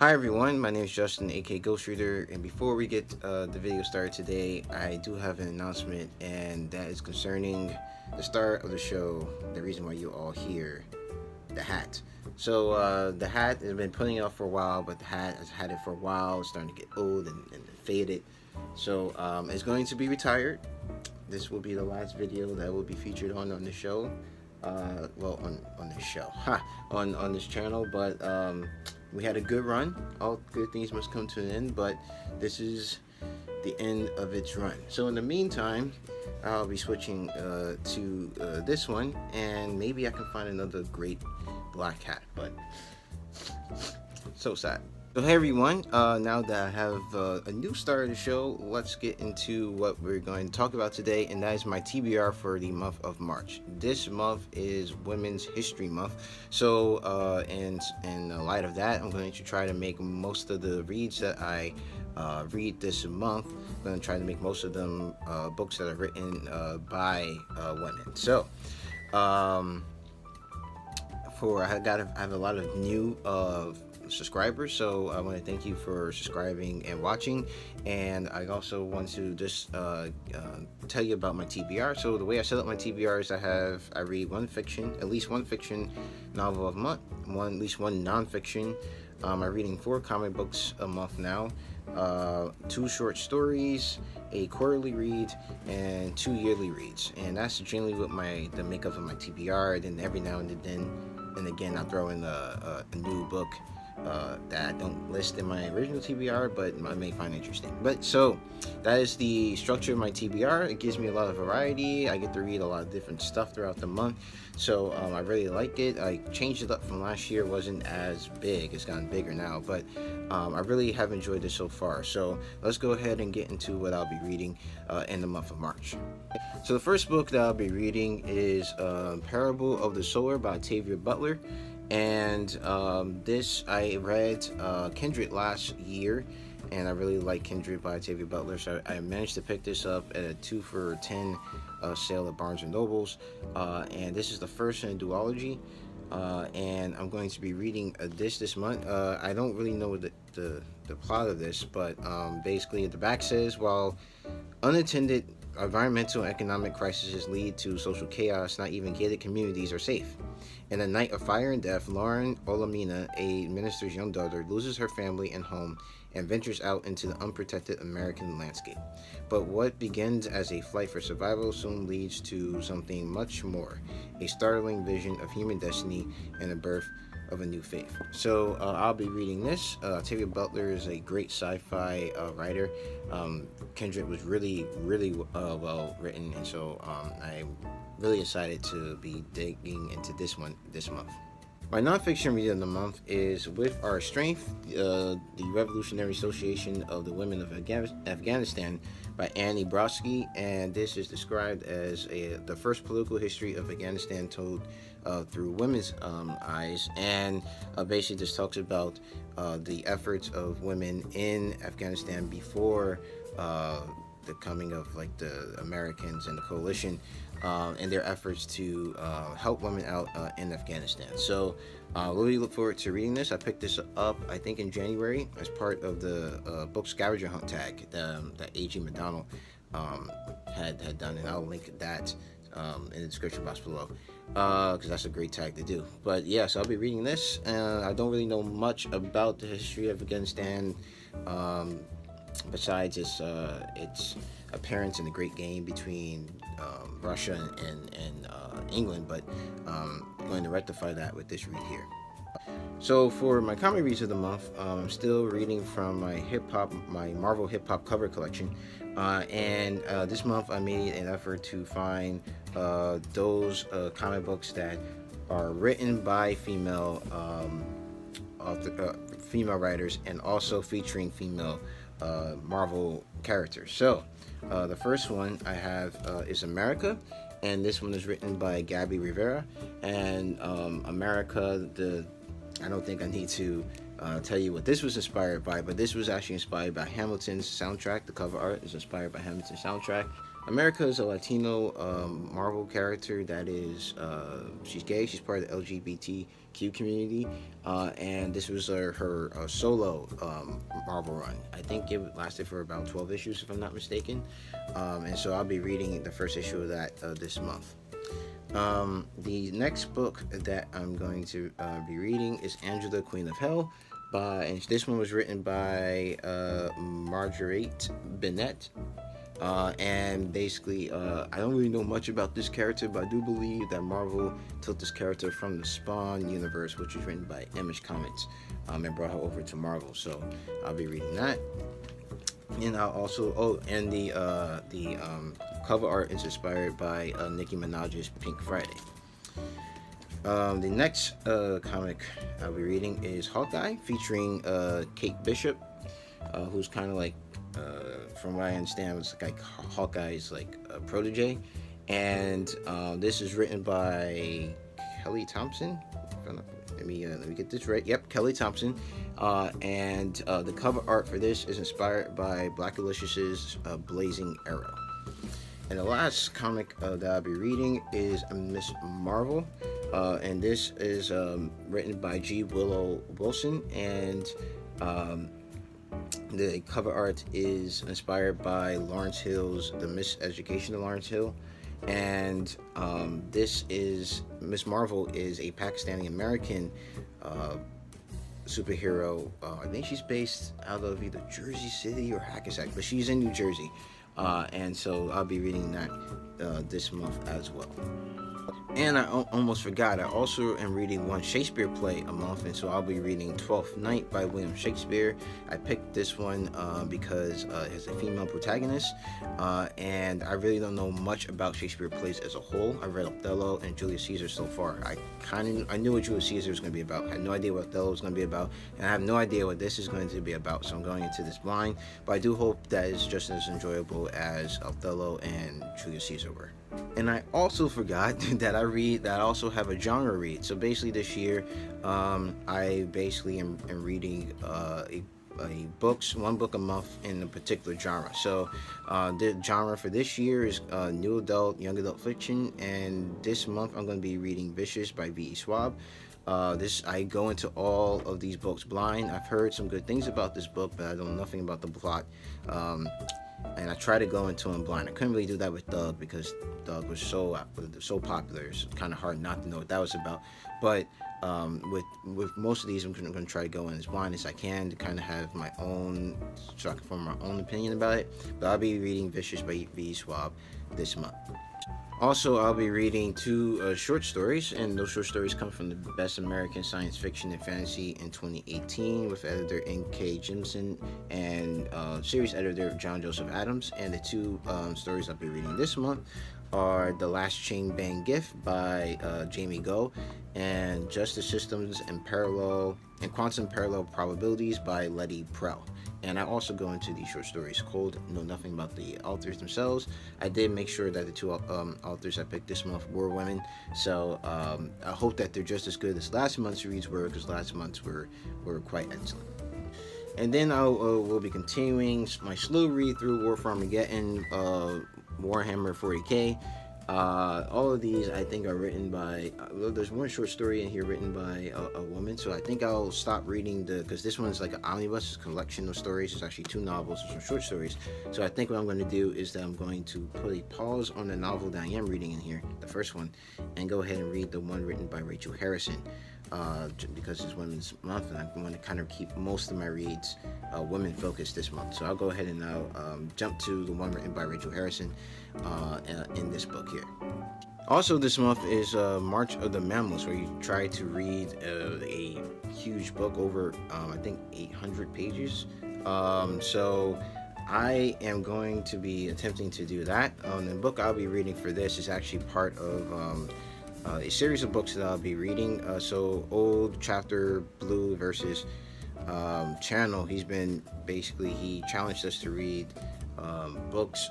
Hi everyone, my name is Justin, aka Ghost Reader, and before we get the video started today, I do have an announcement, and that is concerning the start of the show, the reason why you all here, the hat. So the hat has been putting it off for a while, but the hat has had it for a while. It's starting to get old and faded. So it's going to be retired. This will be the last video that will be featured on the show. On this show, on this channel. But we had a good run. All good things must come to an end, but this is the end of its run. So in the meantime, I'll be switching to this one, and maybe I can find another great black hat, but so sad. So hey everyone, now that I have a new star of the show, let's get into what we're going to talk about today, and that is my TBR for the month of March. This month is Women's History Month, so in light of that, I'm going to try to make most of the reads that I read this month. I'm going to try to make most of them books that are written by women. So I have a lot of new subscribers, so I want to thank you for subscribing and watching. And I also want to just tell you about my TBR. So the way I set up my TBR is I read at least one fiction novel a month, at least one nonfiction. I'm reading 4 comic books a month now, 2 short stories, a quarterly read, and 2 yearly reads. And that's generally what the makeup of my TBR. Then every now and then and again, I'll throw in a new book that I don't list in my original TBR, but I may find interesting. But so that is the structure of my TBR. It gives me a lot of variety. I get to read a lot of different stuff throughout the month. So I really like it. I changed it up from last year. It wasn't as big. It's gotten bigger now, but I really have enjoyed it so far. So let's go ahead and get into what I'll be reading in the month of March. So the first book that I'll be reading is Parable of the Sower by Octavia Butler. And this I read Kindred last year, and I really like Kindred by Octavia Butler, so I managed to pick this up at a 2 for $10 sale at Barnes & Nobles, and this is the first in a duology, and I'm going to be reading this month. I don't really know the plot of this, but basically the back says, while unattended environmental and economic crises lead to social chaos, not even gated communities are safe. In a night of fire and death, Lauren Olamina, a minister's young daughter, loses her family and home and ventures out into the unprotected American landscape. But what begins as a flight for survival soon leads to something much more, a startling vision of human destiny and the birth of a new faith. So I'll be reading this. Octavia Butler is a great sci-fi writer. Kindred was really well written, and so I'm really excited to be digging into this one this month. My nonfiction read of the month is With Our Strength, the Revolutionary Association of the Women of Afghanistan by Annie Brodsky, and this is described as the first political history of Afghanistan told through women's eyes, and basically this talks about the efforts of women in Afghanistan before the coming of like the Americans and the coalition, and their efforts to help women out in Afghanistan. So really look forward to reading this. I picked this up, I think, in January as part of the book scavenger hunt tag that A.G. McDonald had done, and I'll link that in the description box below, because that's a great tag to do. But yes, I'll be reading this. I don't really know much about the history of Afghanistan, besides its appearance in the Great Game between Russia and England, but I'm going to rectify that with this read here. So for my comic reads of the month, I'm still reading from my Marvel hip hop cover collection, and this month I made an effort to find those comic books that are written by female writers, and also featuring female Marvel characters. So the first one I have is America, and this one is written by Gabby Rivera. And America, I don't think I need to tell you what this was inspired by, but this was actually inspired by Hamilton's soundtrack. The cover art is inspired by Hamilton's soundtrack. America is a Latino Marvel character that is she's gay. She's part of the LGBTQ community, and this was her solo Marvel run. I think it lasted for about 12 issues, if I'm not mistaken. And so I'll be reading the first issue of that this month. The next book that I'm going to be reading is Angela, Queen of Hell. And this one was written by Marguerite Bennett. And basically, I don't really know much about this character, but I do believe that Marvel took this character from the Spawn universe, which was written by Image Comics, and brought her over to Marvel. So I'll be reading that. And I'll also the cover art is inspired by Nicki Minaj's Pink Friday. The next comic I'll be reading is Hawkeye, featuring Kate Bishop, who's kind of like, from what I understand, it's like Hawkeye's like a protege, and this is written by Kelly Thompson. Let me get this right. Yep, Kelly Thompson. And the cover art for this is inspired by Black Delicious's Blazing Arrow. And the last comic that I'll be reading is Miss Marvel, and this is written by G. Willow Wilson, and the cover art is inspired by Lawrence Hill's The Miseducation of Lawrence Hill. And this is Miss Marvel is a Pakistani American superhero. I think she's based out of either Jersey City or Hackensack, but she's in New Jersey. And so I'll be reading that this month as well. And I almost forgot, I also am reading one Shakespeare play a month, and so I'll be reading Twelveth Night by William Shakespeare. I picked this one because it has a female protagonist, and I really don't know much about Shakespeare plays as a whole. I've read Othello and Julius Caesar so far. I knew what Julius Caesar was going to be about. I had no idea what Othello was going to be about, and I have no idea what this is going to be about, so I'm going into this blind, but I do hope that it's just as enjoyable as Othello and Julius Caesar were. And I also forgot that I also have a genre read. So basically this year, I basically am reading one book a month in a particular genre. So the genre for this year is new adult, young adult fiction, and this month I'm going to be reading Vicious by V.E. Schwab. I go into all of these books blind. I've heard some good things about this book, but I know nothing about the plot. And I try to go into them blind. I couldn't really do that with Doug because Doug was so popular. It's kind of hard not to know what that was about. But with most of these, I'm going to try to go in as blind as I can to kind of have my own, so I can form my own opinion about it. But I'll be reading Vicious by V. Schwab this month. Also, I'll be reading two short stories, and those short stories come from the Best American Science Fiction and Fantasy in 2018 with editor N.K. Jimson and series editor John Joseph Adams. And the two stories I'll be reading this month are The Last Chain Bang Gift by Jamie Go and Justice Systems and Quantum Parallel Probabilities by Letty Prell. And I also go into these short stories cold, know nothing about the authors themselves. I did make sure that the two authors I picked this month were women, so I hope that they're just as good as last month's reads were, because last month's were quite excellent. And then we'll be continuing my slow read through War for Armageddon, Warhammer 40k. All of these I think are written by, there's one short story in here written by a woman, so I think I'll stop reading because this one's like an omnibus, it's a collection of stories. It's actually two novels and some short stories. So I think what I'm going to do is that I'm going to put a pause on the novel that I am reading in here, the first one, and go ahead and read the one written by Rachel Harrison, because it's Women's Month, and I want to kind of keep most of my reads women focused this month. So I'll go ahead and now jump to the one written by Rachel Harrison in this book here. Also this month is March of the Mammals, where you try to read a huge book over I think 800 pages. So I am going to be attempting to do that. The book I'll be reading for this is actually part of a series of books that I'll be reading. So Old Chapter Blue versus Channel, he challenged us to read books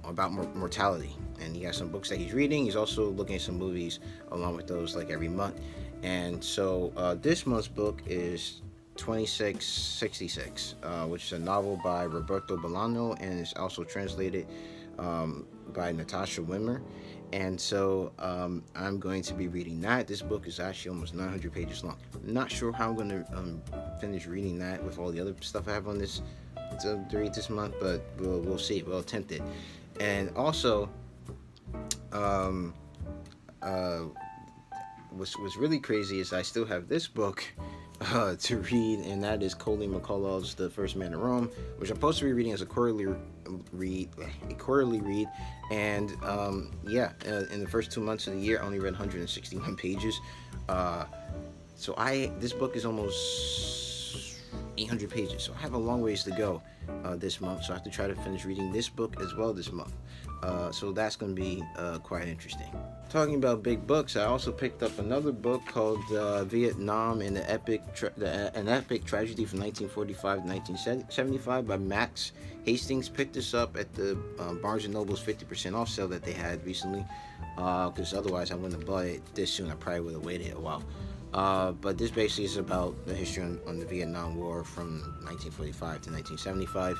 about mortality, and he has some books that he's reading. He's also looking at some movies along with those, like every month. And so this month's book is 2666, which is a novel by Roberto Bolaño, and it's also translated by Natasha Wimmer. And so I'm going to be reading that. This book is actually almost 900 pages long. Not sure how I'm going to finish reading that with all the other stuff I have on this to read this month, but we'll see. We'll attempt it. And also, what's really crazy is I still have this book to read, and that is Colleen McCullough's The First Man in Rome, which I'm supposed to be reading as a quarterly read. And in the first 2 months of the year, I only read 161 pages. So this book is almost 800 pages, so I have a long ways to go this month. So I have to try to finish reading this book as well this month. So that's going to be quite interesting. Talking about big books, I also picked up another book called Vietnam and an epic tragedy from 1945 to 1975 by Max Hastings. Picked this up at the Barnes & Noble's 50% off sale that they had recently, because otherwise I wouldn't have bought it this soon. I probably would have waited a while. But this basically is about the history on the Vietnam War from 1945 to 1975.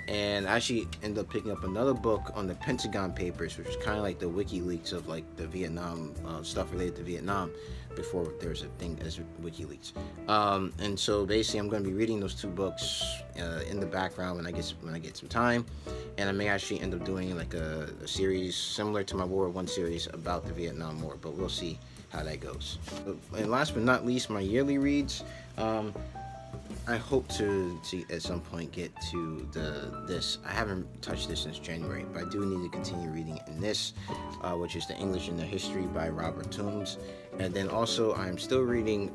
And I actually ended up picking up another book on the Pentagon Papers, which is kind of like the WikiLeaks of like the Vietnam stuff related to Vietnam before there was a thing as WikiLeaks. And so basically I'm going to be reading those two books in the background when I get some time. And I may actually end up doing like a series similar to my World War I series about the Vietnam War, but we'll see how that goes. And last but not least, my yearly reads. I hope to at some point get to this. I haven't touched this since January, but I do need to continue reading in this, which is The English and the History by Robert Toombs. And then also I'm still reading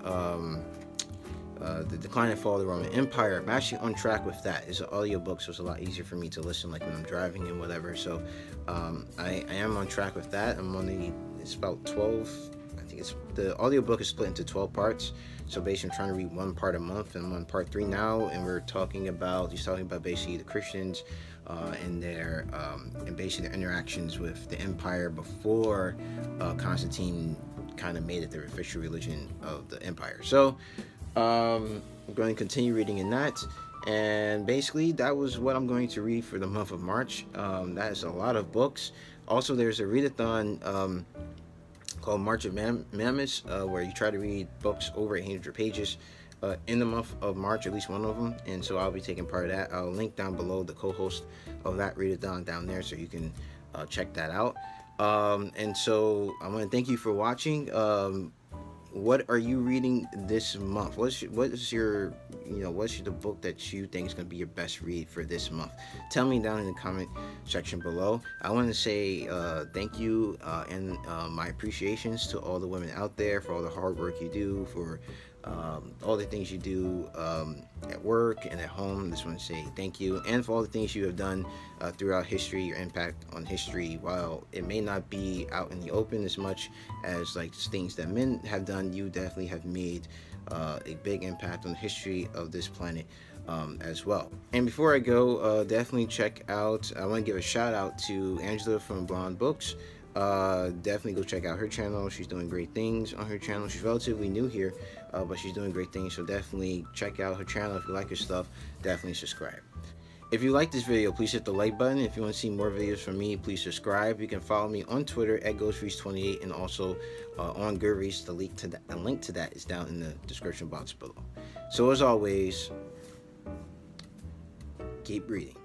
The Decline and Fall of the Roman Empire. I'm actually on track with that. It's an audiobook, so it's a lot easier for me to listen like when I'm driving and whatever. So I am on track with that. It's about 12. The audiobook is split into 12 parts. So basically I'm trying to read one part a month, and I'm on part 3 now, and he's talking about basically the Christians and basically their interactions with the empire before Constantine kind of made it their official religion of the empire. So I'm going to continue reading in that. And basically that was what I'm going to read for the month of March. That is a lot of books. Also, there's a readathon called March of Mammoths, where you try to read books over 800 pages in the month of March, at least one of them. And so I'll be taking part of that. I'll link down below the co-host of that readathon down there, so you can check that out. And so I want to thank you for watching. What are you reading this month? What's the book that you think is going to be your best read for this month? Tell me down in the comment section below. I want to say thank you and my appreciations to all the women out there for all the hard work you do, for all the things you do at work and at home. I just want to say thank you, and for all the things you have done throughout history, your impact on history. While it may not be out in the open as much as like things that men have done, you definitely have made a big impact on the history of this planet as well. And before I go, definitely check out, I want to give a shout out to Angela from Blonde Books. Definitely go check out her channel. She's doing great things on her channel. She's relatively new here, but she's doing great things. So definitely check out her channel. If you like her stuff, definitely subscribe. If you like this video, please hit the like button. If you want to see more videos from me, please subscribe. You can follow me on Twitter at GhostReach28, and also on Goodreads. The link to that is down in the description box below. So as always, keep reading.